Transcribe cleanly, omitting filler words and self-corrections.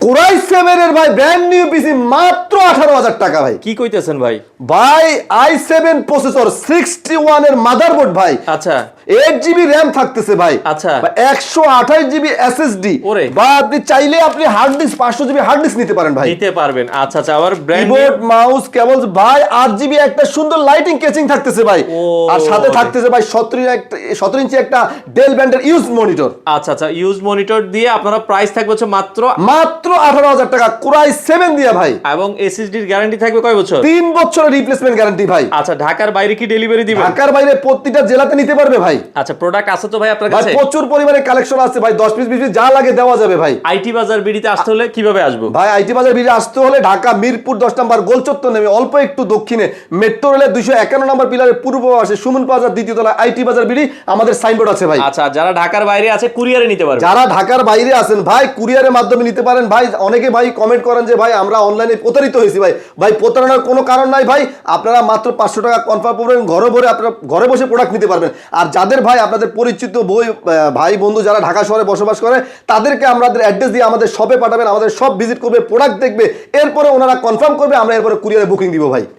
Core i 7 এর ভাই brand new PC মাত্র 18,000 টাকা ভাই। কি কইতেছেন ভাই? ভাই i7 প্রসেসর 61 এর মাদারবোর্ড ভাই। আচ্ছা 8GB RAM থাকতেছে ভাই। আচ্ছা 128GB SSD। ওরে বা আপনি চাইলে আপনি hard disk 500GB hard disk নিতে পারেন ভাই। নিতে পারবেন। আচ্ছা আচ্ছা আবার ব্র্যান্ড কিবোর্ড মাউস কেবল ভাই 8GB একটা সুন্দর লাইটিং কেচিং থাকতেছে ভাই। আর সাথে থাকতেছে ভাই 17 ইঞ্চি একটা ডেল ব্র্যান্ডের ইউজ মনিটর। আচ্ছা আচ্ছা ইউজ মনিটর দিয়ে আপনারা প্রাইস থাকবে হচ্ছে মাত্র 18,000 টাকা কোরাই 7 দিয়ে ভাই। এবং এসএসডির গ্যারান্টি থাকবে কয় বছর? 3 বছরের রিপ্লেসমেন্ট গ্যারান্টি ভাই। আচ্ছা ঢাকার বাইরে কি ডেলিভারি দিবেন? ঢাকার বাইরে প্রত্যেকটা জেলাতে নিতে পারবে ভাই। আচ্ছা প্রোডাক্ট আছে তো ভাই আপনার ভাই কাছে? প্রচুর পরিমাণে কালেকশন আছে ভাই, 10 পিস 20 পিস যা লাগে দেওয়া যাবে ভাই। আইটি বাজার বিডিতে আসতে হলে কিভাবে আসবো? ভাই আইটি বাজার বিডি আসতে হলে ঢাকা মিরপুর 10 নম্বর গোলচত্বর নেমে অল্প একটু দক্ষিণে মেট্রো রেলের 251 নম্বর পিলারের পূর্ব পাশে সুমন প্লাজার দ্বিতীয় তলায় আইটি বাজার বিডি আমাদের সাইনবোর্ড আছে ভাই। আচ্ছা যারা ঢাকার বাইরে আছে কুরিয়ারে নিতে পারবে। যারা ঢাকার বাইরে আছেন ভাই কুরিয়ারের মাধ্যমে নিতে পারেন ভাই। অনেকে ভাই কমেন্ট করেন যে ভাই আমরা অনলাইনে প্রতারিত হয়েছি ভাই। ভাই প্রতারণার কোনো কারণ নাই ভাই। আপনারা মাত্র 500 টাকা কনফার্ম করবেন, আপনারা ঘরে বসে প্রোডাক্ট নিতে পারবেন। আর যাদের ভাই আপনাদের পরিচিত ভাই বন্ধু যারা ঢাকা শহরে বসবাস করে তাদেরকে আমাদের অ্যাড্রেস দিয়ে আমাদের শপে পাঠাবেন, আমাদের শপ ভিজিট করবে, প্রোডাক্ট দেখবে, এরপরে ওনারা কনফার্ম করবে, আমরা এরপরে কুরিয়ারে বুকিং দিব ভাই।